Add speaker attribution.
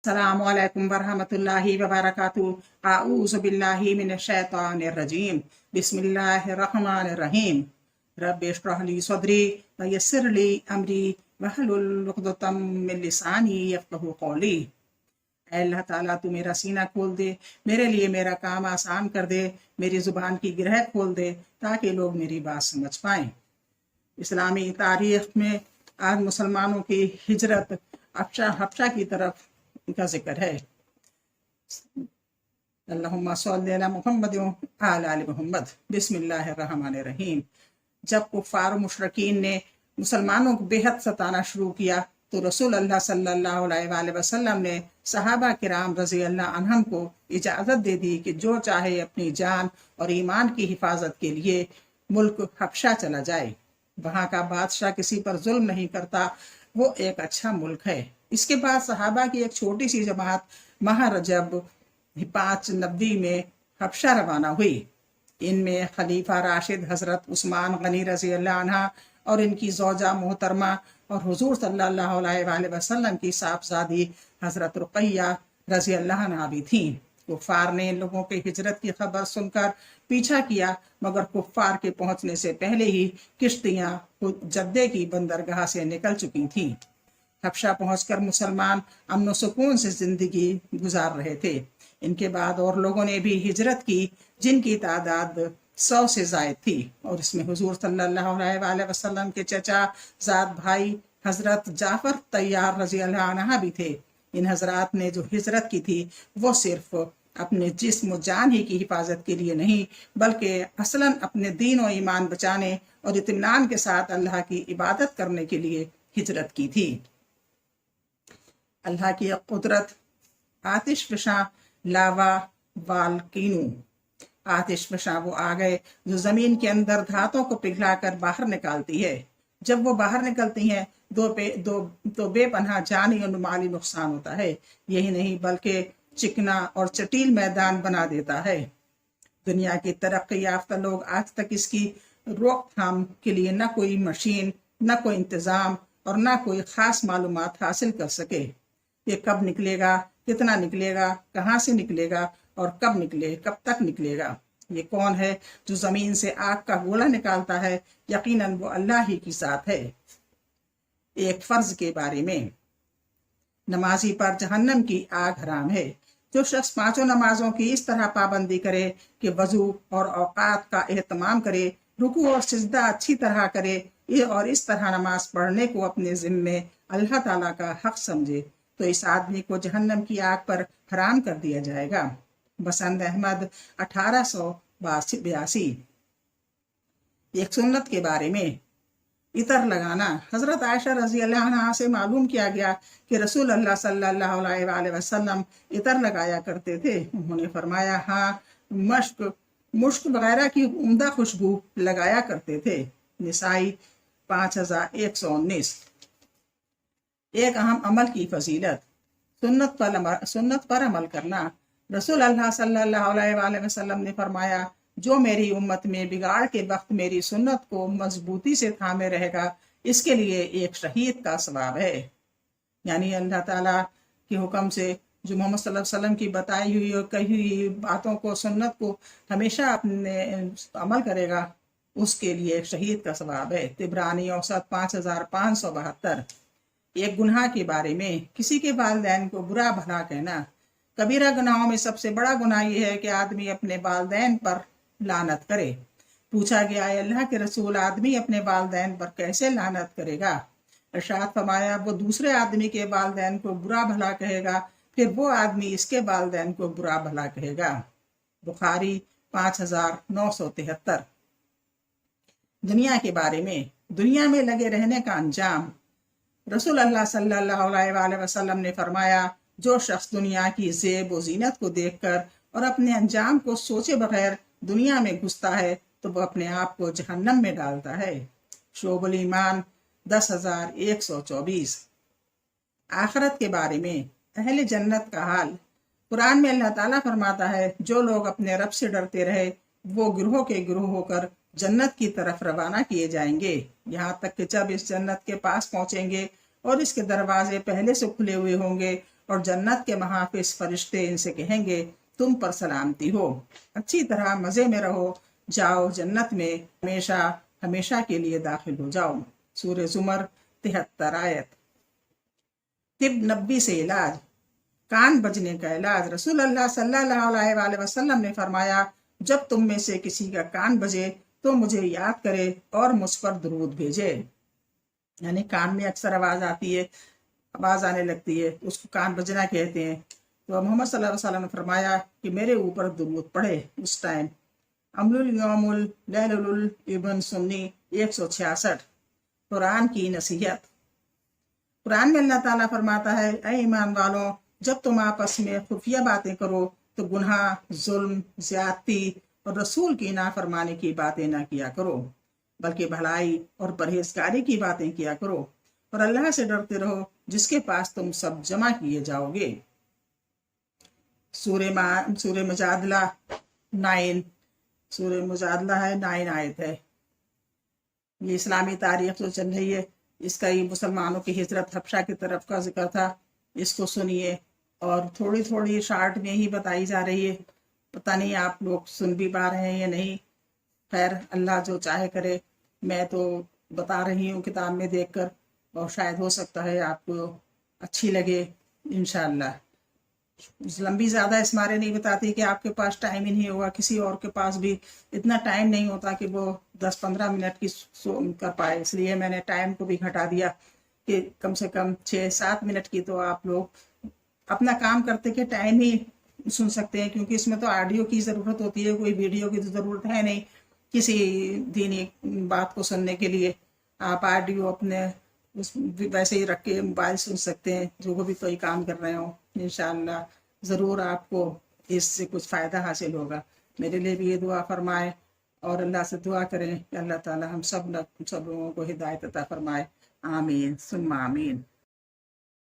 Speaker 1: अस्सलामु अलैकुम वरहमतुल्लाहि वबरकातुहू। आऊज़ु बिल्लाहि मिनश शैतानिर रजीम। बिस्मिल्लाहिर रहमानिर रहीम। रब्बि इश्रह ली सदरी व यस्सिर ली अमरी वहलुल उक़दतम मिन लिसानी यफ़क़हू क़ौली। ऐ अल्लाह ताला तू मेरा सीना खोल दे, मेरे लिए मेरा काम आसान कर दे, मेरी ज़ुबान की गिरह खोल दे ताकि लोग मेरी बात समझ पाएँ। इस्लामी तारीख़ में आज मुसलमानों की हिजरत हबशा की तरफ का जिक्र है। अल्लाहुम्मा सल्ली अला मुहम्मद व अला आलि मुहम्मद। बिस्मिल्लाहिर रहमानिर रहीम। जब कुफ़ार मुशरिकीन ने मुसलमानों को बेहद सताना शुरू किया तो रसूल अल्लाह सल्लल्लाहु अलैहि वसल्लम ने सहाबा किराम रज़ी अल्लाह अन्हुम को इजाज़त दे दी कि जो चाहे अपनी जान और ईमान की हिफाजत के लिए मुल्क हबशा चला जाए। वहाँ का बादशाह किसी पर जुल्म नहीं करता, वो एक अच्छा मुल्क है। इसके बाद सहाबा की एक छोटी सी जमात माह रजब 590 में हबशा रवाना हुई। इनमें खलीफा राशिद हज़रत उस्मान गनी रज़ी अल्लाह अन्हा और इनकी ज़ौजा मोहतरमा और हुज़ूर सल्लल्लाहु अलैहि वसल्लम की साहबजादी हज़रत रुक़ैया रज़ी अल्लाह अन्हा भी थीं। कुफ़ार ने इन लोगों के हिजरत की खबर सुनकर पीछा किया, मगर कुफ़ार के पहुंचने से पहले ही किश्तियां जद्दे की बंदरगाह से निकल चुकी थीं। हबशा पहुंचकर मुसलमान अमन सुकून से जिंदगी गुजार रहे थे। इनके बाद और लोगों ने भी हिजरत की जिनकी तादाद 100 से ज़ायद थी, और इसमें हुजूर सल्लल्लाहु अलैहि वसल्लम के चचा ज़ाद भाई हज़रत जाफ़र तैयार रज़ी अल्लाह अन्हा भी थे। इन हजरात ने जो हिजरत की थी वो सिर्फ अपने जिस्म जान ही की हिफाजत के लिए नहीं, बल्कि असलन अपने दीन और ईमान बचाने और इत्मीनान के साथ अल्लाह की इबादत करने के लिए हिजरत की थी। अल्लाह की कुदरत आतिश फशा लावा वालकीनू। आतिश फशा वो आ गए जो ज़मीन के अंदर धातों को पिघलाकर बाहर निकालती है। जब वो बाहर निकलती हैं तो बेपनाह जानी और माली नुकसान होता है। यही नहीं बल्कि चिकना और चटील मैदान बना देता है। दुनिया की तरक्की याफ्ता लोग आज तक इसकी रोकथाम के लिए न कोई मशीन, न कोई इंतज़ाम और न कोई ख़ास मालूमात हासिल कर सके। ये कब निकलेगा, कितना निकलेगा, कहाँ से निकलेगा और कब तक निकलेगा। ये कौन है जो ज़मीन से आग का गोला निकालता है? यकीनन वो अल्लाह ही की ज़ात है। एक फ़र्ज के बारे में, नमाजी पर जहन्नम की आग हराम है। जो शख्स 5 नमाजों की इस तरह पाबंदी करे कि वज़ू और औकात का एहतमाम करे, रुकू और सिजदा अच्छी तरह करे और इस तरह नमाज पढ़ने को अपने ज़िम्मे अल्लाह ताला का हक समझे, तो इस आदमी को जहन्नम की आग पर हराम कर दिया जाएगा। बसंत अहमद 1882। एक सुन्नत के बारे में, इतर लगाना। हज़रत आयशा रज़ी अल्लाह अन्हा से मालूम किया गया कि रसूल अल्लाह सल्लल्लाहु अलैहि वसल्लम इतर लगाया करते थे। उन्होंने फरमाया, हाँ, मुश्क वगैरह की उम्दा खुशबू लगाया करते थे। निसाई 5119। एक अहम अमल की फजीलत, सुन्नत पर अमल करना। रसूल अल्लाह सल्लल्लाहु अलैहि वसल्लम ने फरमाया, जो मेरी उम्मत में बिगाड़ के वक्त मेरी सुन्नत को मजबूती से थामे रहेगा, इसके लिए एक शहीद का सवाब है। यानी अल्लाह ताला के हुक्म से जो मोहम्मद सल्लल्लाहु अलैहि वसल्लम की बताई हुई और कही हुई बातों को, सुन्नत को हमेशा अपने अमल करेगा, उसके लिए एक शहीद का सवाब है। तिबरानी औसत 5572। एक गुनाह के बारे में, किसी के वालिदैन को बुरा भला कहना। कबीरा गुनाहों में सबसे बड़ा गुनाह यह है कि आदमी अपने वालिदैन पर लानत करे। पूछा गया, अल्लाह के रसूल, आदमी अपने वालिदैन पर कैसे लानत करेगा? इरशाद फरमाया, वो दूसरे आदमी के वालिदैन को बुरा भला कहेगा, फिर वो आदमी इसके वालिदैन को बुरा भला कहेगा। बुखारी 5973। दुनिया के बारे में, दुनिया में लगे रहने का अंजाम। रसूल अल्लाह सल्लल्लाहु अलैहि वसल्लम ने फरमाया, जो शख्स दुनिया की ज़ेब व ज़ीनत को देखकर और अपने अंजाम को सोचे बगैर दुनिया में घुसता है तो वह अपने आप को जहन्नम में डालता है। शोबुल ईमान 10124। आखिरत के बारे में, अहले जन्नत का हाल। कुरान में अल्लाह ताला फरमाता है, जो लोग अपने रब से डरते रहे वो गिरोह के गिरोह होकर जन्नत की तरफ रवाना किए जाएंगे, यहाँ तक कि जब इस जन्नत के पास पहुंचेंगे और इसके दरवाजे पहले से खुले हुए होंगे اور جنت کے محافظ فرشتے ان سے کہیں گے تم پر سلامتی ہو، اچھی طرح مزے میں رہو، جاؤ جنت میں ہمیشہ ہمیشہ کے لیے داخل ہو جاؤ۔ سورہ زمر 73 آیت۔ طب نبی سے علاج، کان بجنے کا علاج۔ رسول اللہ صلی اللہ علیہ وآلہ وسلم نے فرمایا جب تم میں سے کسی کا کان بجے تو مجھے یاد کرے اور مجھ پر درود بھیجے، یعنی کان میں اکثر آواز آتی ہے، آواز آنے لگتی ہے، اس کو کان بجنا کہتے ہیں۔ تو محمد صلی اللہ علیہ وسلم نے فرمایا کہ میرے اوپر درود پڑھے اس ٹائم۔ عمل الیوم لیل ابن سنی 166۔ قرآن کی نصیحت، قرآن میں اللہ تعالیٰ فرماتا ہے اے ایمان والوں جب تم آپس میں خفیہ باتیں کرو تو گناہ، ظلم، زیادتی اور رسول کی نافرمانی کی باتیں نہ کیا کرو، بلکہ بھلائی اور پرہیزگاری کی باتیں کیا کرو، اور اللہ سے ڈرتے رہو جس کے پاس تم سب جمع کیے جاؤ گے۔ سورہ مجادلہ 9، سورہ مجادلہ ہے 9 آیت ہے۔ یہ اسلامی تاریخ جو چل رہی ہے اس کا یہ مسلمانوں کی ہجرت حبشہ کی طرف کا ذکر تھا، اس کو سنیے، اور تھوڑی تھوڑی شارٹ میں ہی بتائی جا رہی ہے، پتہ نہیں آپ لوگ سن بھی پا رہے ہیں یا نہیں، خیر اللہ جو چاہے کرے، میں تو بتا رہی ہوں کتاب میں دیکھ کر، اور شاید ہو سکتا ہے آپ کو اچھی لگے انشاءاللہ۔ لمبی زیادہ اس مارے نہیں بتاتی کہ آپ کے پاس ٹائم ہی نہیں ہوگا، کسی اور کے پاس بھی اتنا ٹائم نہیں ہوتا کہ وہ 10-15 منٹ کی کر پائے، اس لیے میں نے ٹائم کو بھی گھٹا دیا کہ کم سے کم 6-7 منٹ کی تو آپ لوگ اپنا کام کرتے کے ٹائم ہی سن سکتے ہیں، کیونکہ اس میں تو آڈیو کی ضرورت ہوتی ہے، کوئی ویڈیو کی تو ضرورت ہے نہیں کسی دینی بات کو سننے کے لیے۔ آپ آڈیو اپنے ویسے ہی رکھ کے موبائل سن سکتے ہیں، جو بھی کوئی کام کر رہے ہوں، انشاءاللہ ضرور آپ کو اس سے کچھ فائدہ حاصل ہوگا۔ میرے لیے بھی یہ دعا فرمائے اور اللہ سے دعا کریں کہ اللہ تعالی ہم سب لوگوں کو ہدایت عطا فرمائے، آمین ثم آمین۔